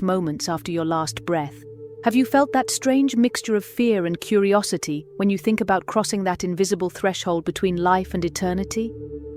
moments after your last breath? Have you felt that strange mixture of fear and curiosity when you think about crossing that invisible threshold between life and eternity?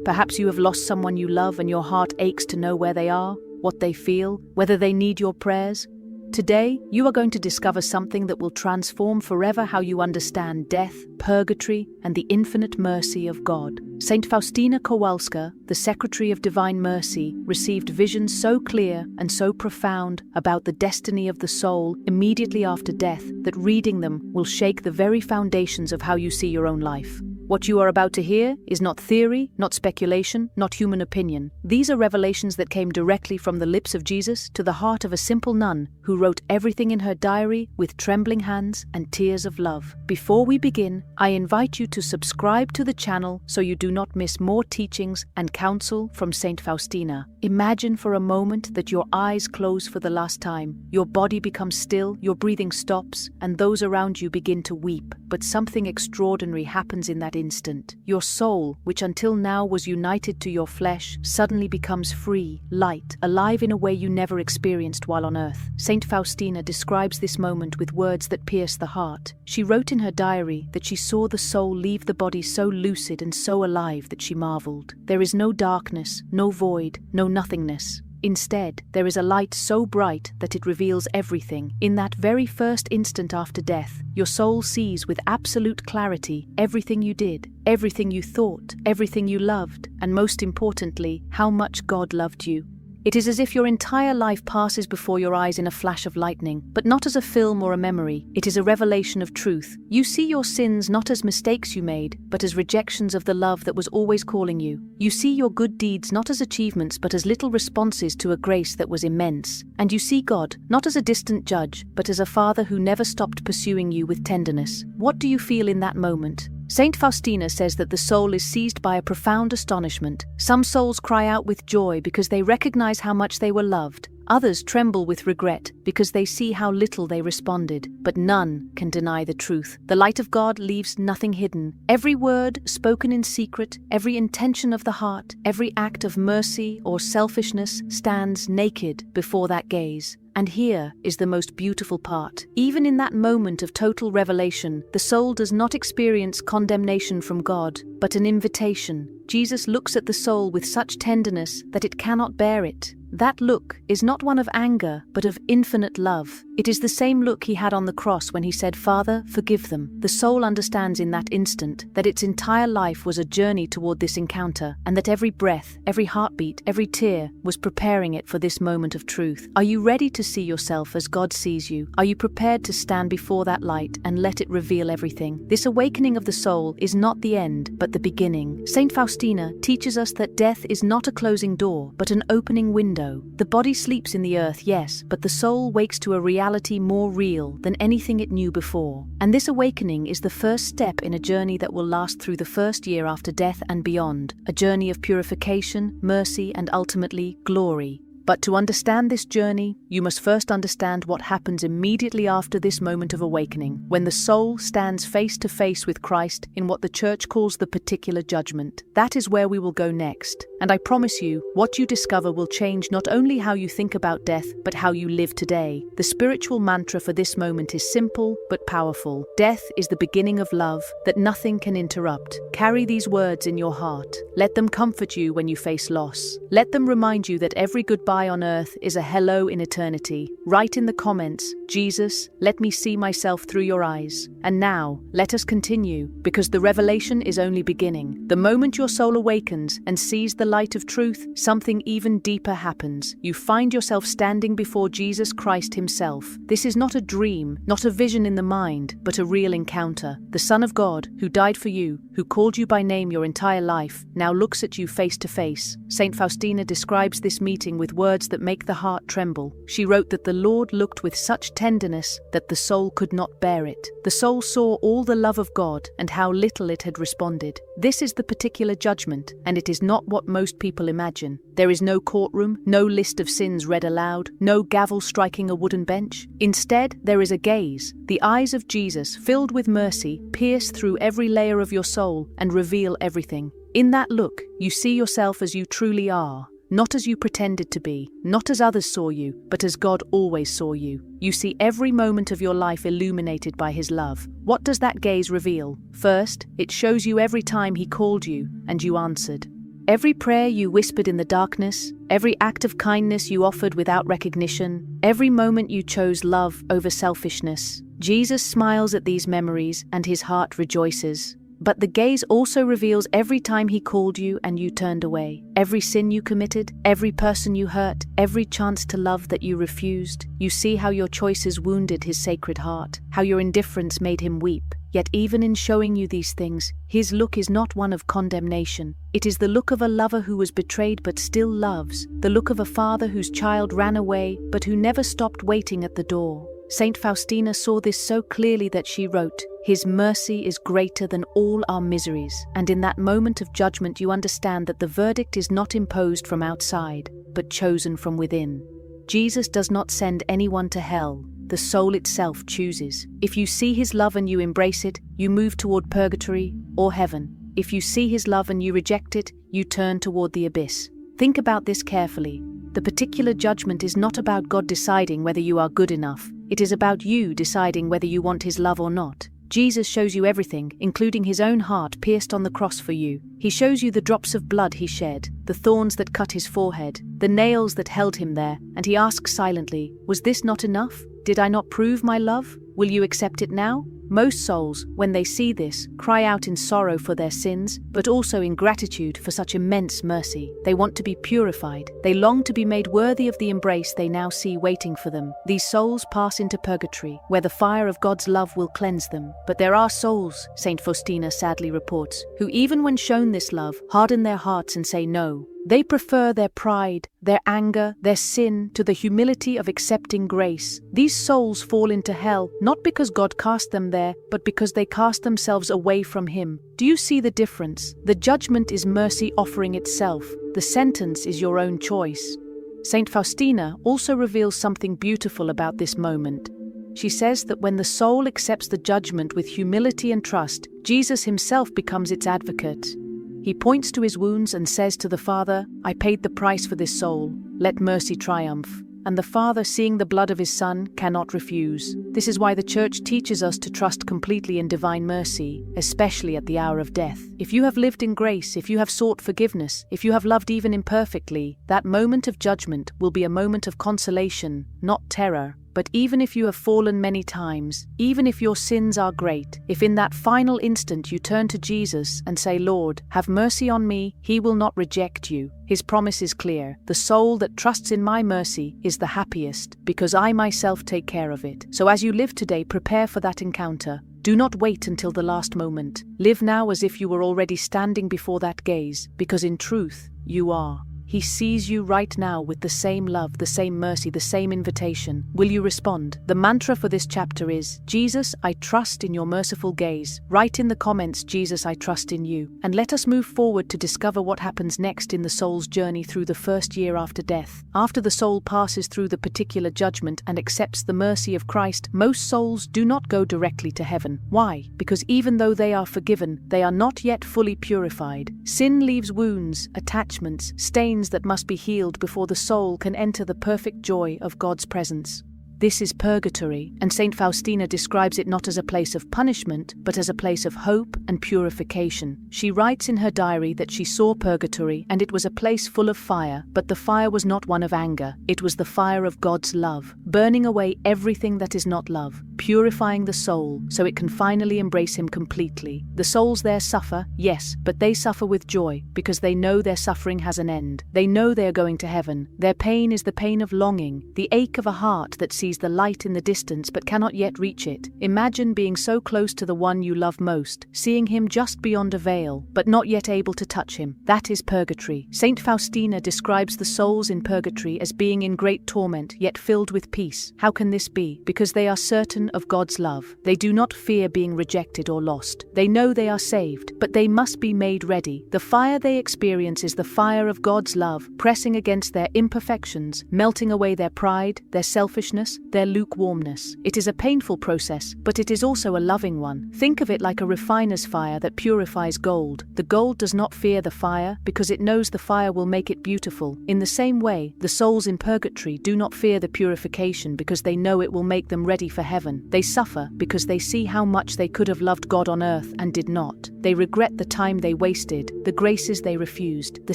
Perhaps you have lost someone you love and your heart aches to know where they are, what they feel, whether they need your prayers. Today, you are going to discover something that will transform forever how you understand death, purgatory, and the infinite mercy of God. Saint Faustina Kowalska, the Secretary of Divine Mercy, received visions so clear and so profound about the destiny of the soul immediately after death that reading them will shake the very foundations of how you see your own life. What you are about to hear is not theory, not speculation, not human opinion. These are revelations that came directly from the lips of Jesus to the heart of a simple nun who wrote everything in her diary with trembling hands and tears of love. Before we begin, I invite you to subscribe to the channel so you do not miss more teachings and counsel from Saint Faustina. Imagine for a moment that your eyes close for the last time, your body becomes still, your breathing stops, and those around you begin to weep. But something extraordinary happens in that instant. Your soul, which until now was united to your flesh, suddenly becomes free, light, alive in a way you never experienced while on earth. Saint Faustina describes this moment with words that pierce the heart. She wrote in her diary that she saw the soul leave the body so lucid and so alive that she marveled. There is no darkness, no void, no nothingness. Instead, there is a light so bright that it reveals everything. In that very first instant after death, your soul sees with absolute clarity everything you did, everything you thought, everything you loved, and most importantly, how much God loved you. It is as if your entire life passes before your eyes in a flash of lightning, but not as a film or a memory. It is a revelation of truth. You see your sins not as mistakes you made, but as rejections of the love that was always calling you. You see your good deeds not as achievements, but as little responses to a grace that was immense. And you see God not as a distant judge, but as a father who never stopped pursuing you with tenderness. What do you feel in that moment? Saint Faustina says that the soul is seized by a profound astonishment. Some souls cry out with joy because they recognize how much they were loved. Others tremble with regret because they see how little they responded. But none can deny the truth. The light of God leaves nothing hidden. Every word spoken in secret, every intention of the heart, every act of mercy or selfishness stands naked before that gaze. And here is the most beautiful part. Even in that moment of total revelation, the soul does not experience condemnation from God, but an invitation. Jesus looks at the soul with such tenderness that it cannot bear it. That look is not one of anger, but of infinite love. It is the same look he had on the cross when he said, "Father, forgive them." The soul understands in that instant that its entire life was a journey toward this encounter, and that every breath, every heartbeat, every tear was preparing it for this moment of truth. Are you ready to see yourself as God sees you? Are you prepared to stand before that light and let it reveal everything? This awakening of the soul is not the end, but the beginning. Saint Faustina teaches us that death is not a closing door, but an opening window. The body sleeps in the earth, yes, but the soul wakes to a reality more real than anything it knew before. And this awakening is the first step in a journey that will last through the first year after death and beyond, a journey of purification, mercy, and ultimately glory. But to understand this journey, you must first understand what happens immediately after this moment of awakening, when the soul stands face to face with Christ in what the Church calls the particular judgment. That is where we will go next. And I promise you, what you discover will change not only how you think about death, but how you live today. The spiritual mantra for this moment is simple but powerful. Death is the beginning of love that nothing can interrupt. Carry these words in your heart. Let them comfort you when you face loss. Let them remind you that every goodbye on earth is a hello in eternity. Write in the comments, "Jesus, let me see myself through your eyes." And now, let us continue, because the revelation is only beginning. The moment your soul awakens and sees the light of truth, something even deeper happens. You find yourself standing before Jesus Christ himself. This is not a dream, not a vision in the mind, but a real encounter. The Son of God, who died for you, who called you by name your entire life, now looks at you face to face. Saint Faustina describes this meeting with words that make the heart tremble. She wrote that the Lord looked with such tenderness that the soul could not bear it. The soul saw all the love of God and how little it had responded. This is the particular judgment, and it is not what most people imagine. There is no courtroom, no list of sins read aloud, no gavel striking a wooden bench. Instead, there is a gaze. The eyes of Jesus, filled with mercy, pierce through every layer of your soul and reveal everything. In that look, you see yourself as you truly are. not as you pretended to be, not as others saw you, but as God always saw you. You see every moment of your life illuminated by His love. What does that gaze reveal? First, it shows you every time He called you and you answered. Every prayer you whispered in the darkness, every act of kindness you offered without recognition, every moment you chose love over selfishness. Jesus smiles at these memories and His heart rejoices. But the gaze also reveals every time He called you and you turned away. Every sin you committed, every person you hurt, every chance to love that you refused. You see how your choices wounded His sacred heart, how your indifference made Him weep. Yet even in showing you these things, His look is not one of condemnation. It is the look of a lover who was betrayed but still loves, the look of a father whose child ran away but who never stopped waiting at the door. Saint Faustina saw this so clearly that she wrote, "His mercy is greater than all our miseries." And in that moment of judgment you understand that the verdict is not imposed from outside, but chosen from within. Jesus does not send anyone to hell. The soul itself chooses. If you see His love and you embrace it, you move toward purgatory or heaven. If you see His love and you reject it, you turn toward the abyss. Think about this carefully. The particular judgment is not about God deciding whether you are good enough. It is about you deciding whether you want His love or not. Jesus shows you everything, including His own heart pierced on the cross for you. He shows you the drops of blood He shed, the thorns that cut His forehead, the nails that held Him there, and He asks silently, "Was this not enough? Did I not prove my love? Will you accept it now?" Most souls, when they see this, cry out in sorrow for their sins, but also in gratitude for such immense mercy. They want to be purified. They long to be made worthy of the embrace they now see waiting for them. These souls pass into purgatory, where the fire of God's love will cleanse them. But there are souls, Saint Faustina sadly reports, who even when shown this love, harden their hearts and say no. They prefer their pride, their anger, their sin to the humility of accepting grace. These souls fall into hell, not because God cast them there, but because they cast themselves away from Him. Do you see the difference? The judgment is mercy offering itself. The sentence is your own choice. Saint Faustina also reveals something beautiful about this moment. She says that when the soul accepts the judgment with humility and trust, Jesus Himself becomes its advocate. He points to His wounds and says to the Father, "I paid the price for this soul. Let mercy triumph." And the Father, seeing the blood of His Son, cannot refuse. This is why the Church teaches us to trust completely in divine mercy, especially at the hour of death. If you have lived in grace, if you have sought forgiveness, if you have loved even imperfectly, that moment of judgment will be a moment of consolation, not terror. But even if you have fallen many times, even if your sins are great, if in that final instant you turn to Jesus and say, "Lord, have mercy on me," He will not reject you. His promise is clear. The soul that trusts in my mercy is the happiest, because I myself take care of it. So as you live today, prepare for that encounter. Do not wait until the last moment. Live now as if you were already standing before that gaze, because in truth, you are. He sees you right now with the same love, the same mercy, the same invitation. Will you respond? The mantra for this chapter is, "Jesus, I trust in your merciful gaze." Write in the comments, "Jesus, I trust in you." And let us move forward to discover what happens next in the soul's journey through the first year after death. After the soul passes through the particular judgment and accepts the mercy of Christ, most souls do not go directly to heaven. Why? Because even though they are forgiven, they are not yet fully purified. Sin leaves wounds, attachments, stains that must be healed before the soul can enter the perfect joy of God's presence. This is purgatory, and Saint Faustina describes it not as a place of punishment, but as a place of hope and purification. She writes in her diary that she saw purgatory, and it was a place full of fire, but the fire was not one of anger. It was the fire of God's love, burning away everything that is not love, purifying the soul so it can finally embrace Him completely. The souls there suffer, yes, but they suffer with joy, because they know their suffering has an end. They know they are going to heaven. Their pain is the pain of longing, the ache of a heart that sees the light in the distance but cannot yet reach it. Imagine being so close to the one you love most, seeing Him just beyond a veil, but not yet able to touch Him. That is purgatory. Saint Faustina describes the souls in purgatory as being in great torment, yet filled with peace. How can this be? Because they are certain of God's love. They do not fear being rejected or lost. They know they are saved, but they must be made ready. The fire they experience is the fire of God's love, pressing against their imperfections, melting away their pride, their selfishness, their lukewarmness. It is a painful process, but it is also a loving one. Think of it like a refiner's fire that purifies gold. The gold does not fear the fire because it knows the fire will make it beautiful. In the same way, the souls in purgatory do not fear the purification because they know it will make them ready for heaven. They suffer because they see how much they could have loved God on earth and did not. They regret the time they wasted, the graces they refused, the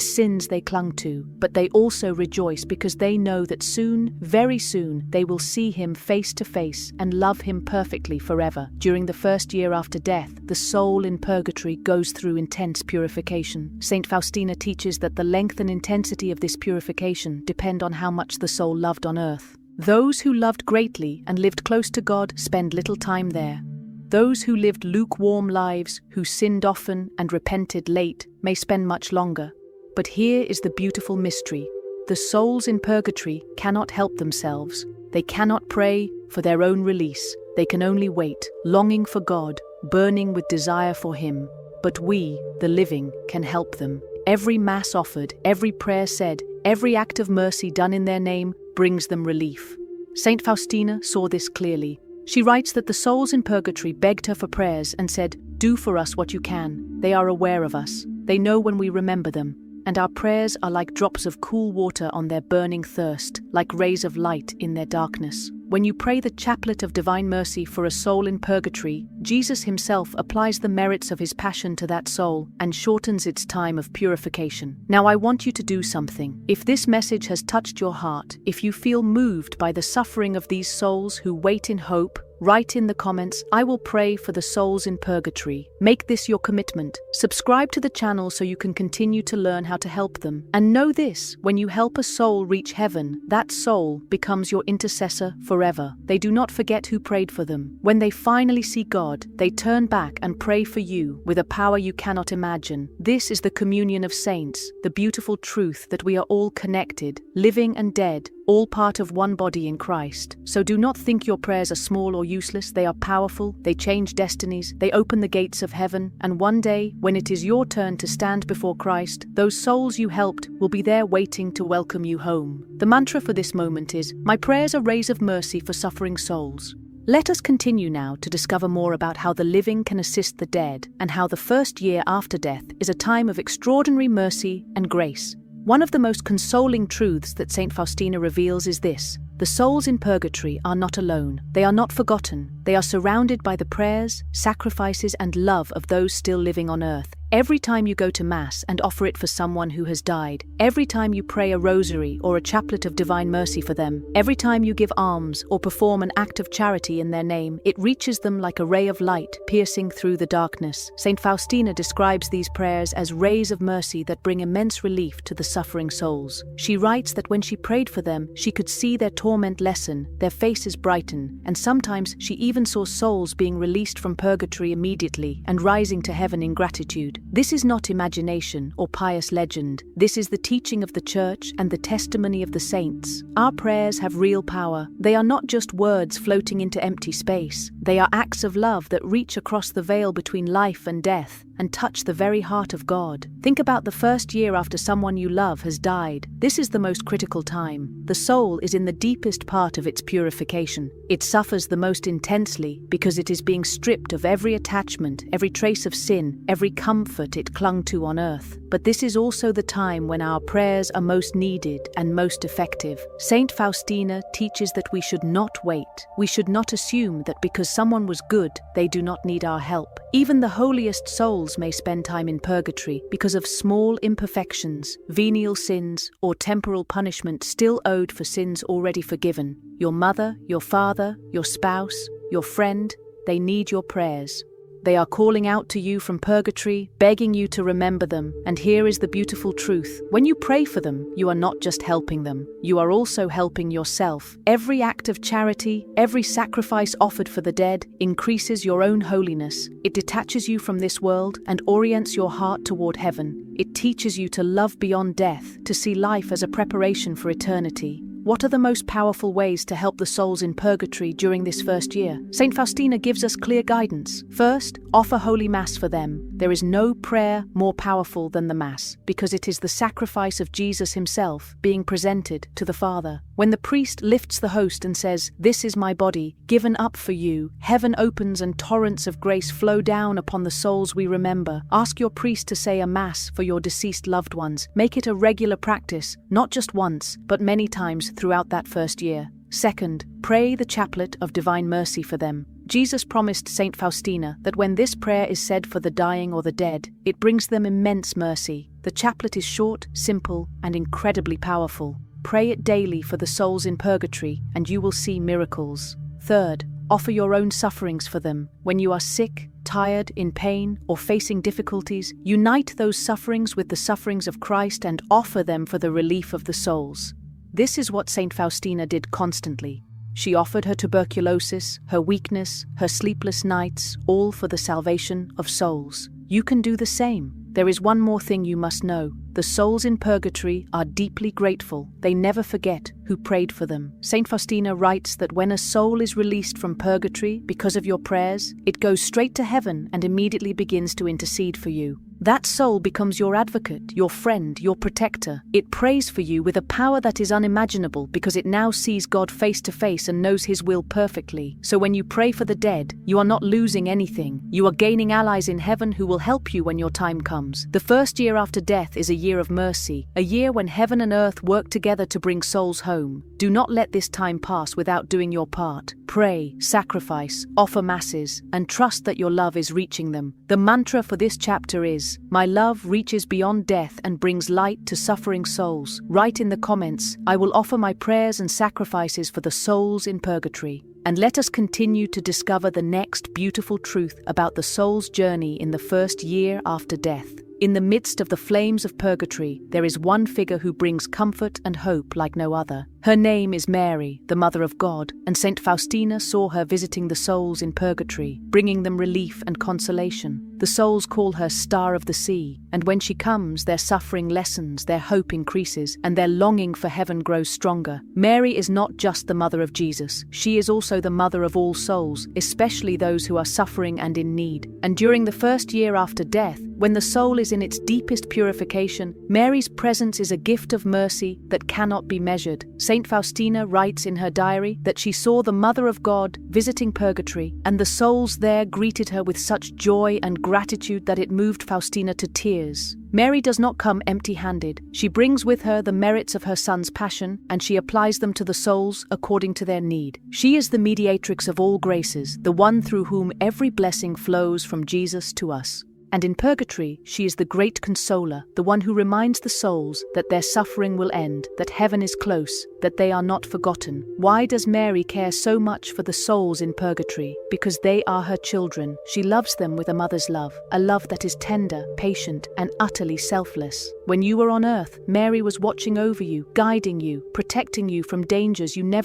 sins they clung to. But they also rejoice because they know that soon, very soon, they will see Him face to face and love Him perfectly forever. During the first year after death, the soul in purgatory goes through intense purification. Saint Faustina teaches that the length and intensity of this purification depend on how much the soul loved on earth. Those who loved greatly and lived close to God spend little time there. Those who lived lukewarm lives, who sinned often and repented late, may spend much longer. But here is the beautiful mystery. The souls in purgatory cannot help themselves. They cannot pray for their own release. They can only wait, longing for God, burning with desire for Him. But we, the living, can help them. Every Mass offered, every prayer said, every act of mercy done in their name brings them relief. Saint Faustina saw this clearly. She writes that the souls in purgatory begged her for prayers and said, "Do for us what you can." They are aware of us. They know when we remember them. And our prayers are like drops of cool water on their burning thirst, like rays of light in their darkness. When you pray the chaplet of divine mercy for a soul in purgatory, Jesus Himself applies the merits of His passion to that soul and shortens its time of purification. Now I want you to do something. If this message has touched your heart, if you feel moved by the suffering of these souls who wait in hope, write in the comments, "I will pray for the souls in purgatory." Make this your commitment. Subscribe to the channel so you can continue to learn how to help them. And know this, when you help a soul reach heaven, that soul becomes your intercessor forever. They do not forget who prayed for them. When they finally see God, they turn back and pray for you with a power you cannot imagine. This is the communion of saints, the beautiful truth that we are all connected, living and dead, all part of one body in Christ. So do not think your prayers are small or useless. They are powerful, they change destinies, they open the gates of heaven, and one day, when it is your turn to stand before Christ, those souls you helped will be there waiting to welcome you home. The mantra for this moment is, "My prayers are rays of mercy for suffering souls." Let us continue now to discover more about how the living can assist the dead, and how the first year after death is a time of extraordinary mercy and grace. One of the most consoling truths that Saint Faustina reveals is this: the souls in purgatory are not alone. They are not forgotten. They are surrounded by the prayers, sacrifices, and love of those still living on earth. Every time you go to Mass and offer it for someone who has died, every time you pray a rosary or a chaplet of divine mercy for them, every time you give alms or perform an act of charity in their name, it reaches them like a ray of light piercing through the darkness. Saint Faustina describes these prayers as rays of mercy that bring immense relief to the suffering souls. She writes that when she prayed for them, she could see their torment lessen, their faces brighten, and sometimes she even saw souls being released from purgatory immediately and rising to heaven in gratitude. This is not imagination or pious legend. This is the teaching of the Church and the testimony of the saints. Our prayers have real power. They are not just words floating into empty space. They are acts of love that reach across the veil between life and death and touch the very heart of God. Think about the first year after someone you love has died. This is the most critical time. The soul is in the deepest part of its purification. It suffers the most intensely because it is being stripped of every attachment, every trace of sin, every comfort it clung to on earth. But this is also the time when our prayers are most needed and most effective. Saint Faustina teaches that we should not wait. We should not assume that because someone was good, they do not need our help. Even the holiest souls may spend time in purgatory because of small imperfections, venial sins, or temporal punishment still owed for sins already forgiven. Your mother, your father, your spouse, your friend, they need your prayers. They are calling out to you from purgatory, begging you to remember them. And here is the beautiful truth. When you pray for them, you are not just helping them. You are also helping yourself. Every act of charity, every sacrifice offered for the dead, increases your own holiness. It detaches you from this world and orients your heart toward heaven. It teaches you to love beyond death, to see life as a preparation for eternity. What are the most powerful ways to help the souls in purgatory during this first year? Saint Faustina gives us clear guidance. First, offer Holy Mass for them. There is no prayer more powerful than the Mass, because it is the sacrifice of Jesus himself being presented to the Father. When the priest lifts the host and says, "This is my body, given up for you," heaven opens and torrents of grace flow down upon the souls we remember. Ask your priest to say a Mass for your deceased loved ones. Make it a regular practice, not just once, but many times throughout that first year. Second, pray the chaplet of divine mercy for them. Jesus promised Saint Faustina that when this prayer is said for the dying or the dead, it brings them immense mercy. The chaplet is short, simple, and incredibly powerful. Pray it daily for the souls in purgatory, and you will see miracles. Third, offer your own sufferings for them. When you are sick, tired, in pain, or facing difficulties, unite those sufferings with the sufferings of Christ and offer them for the relief of the souls. This is what Saint Faustina did constantly. She offered her tuberculosis, her weakness, her sleepless nights, all for the salvation of souls. You can do the same. There is one more thing you must know. The souls in purgatory are deeply grateful. They never forget who prayed for them. Saint Faustina writes that when a soul is released from purgatory because of your prayers, it goes straight to heaven and immediately begins to intercede for you. That soul becomes your advocate, your friend, your protector. It prays for you with a power that is unimaginable because it now sees God face to face and knows His will perfectly. So when you pray for the dead, you are not losing anything. You are gaining allies in heaven who will help you when your time comes. The first year after death is a year of mercy, a year when heaven and earth work together to bring souls home. Do not let this time pass without doing your part. Pray, sacrifice, offer masses, and trust that your love is reaching them. The mantra for this chapter is, "My love reaches beyond death and brings light to suffering souls." Write in the comments, "I will offer my prayers and sacrifices for the souls in purgatory." And let us continue to discover the next beautiful truth about the soul's journey in the first year after death. In the midst of the flames of purgatory, there is one figure who brings comfort and hope like no other. Her name is Mary, the Mother of God, and Saint Faustina saw her visiting the souls in purgatory, bringing them relief and consolation. The souls call her Star of the Sea, and when she comes, their suffering lessens, their hope increases, and their longing for heaven grows stronger. Mary is not just the mother of Jesus, she is also the mother of all souls, especially those who are suffering and in need. And during the first year after death, when the soul is in its deepest purification, Mary's presence is a gift of mercy that cannot be measured. Saint Faustina writes in her diary that she saw the Mother of God visiting purgatory, and the souls there greeted her with such joy and gratitude that it moved Faustina to tears. Mary does not come empty-handed. She brings with her the merits of her Son's passion, and she applies them to the souls according to their need. She is the mediatrix of all graces, the one through whom every blessing flows from Jesus to us. And in purgatory, she is the great consoler, the one who reminds the souls that their suffering will end, that heaven is close, that they are not forgotten. Why does Mary care so much for the souls in purgatory? Because they are her children. She loves them with a mother's love, a love that is tender, patient, and utterly selfless. When you were on earth, Mary was watching over you, guiding you, protecting you from dangers you never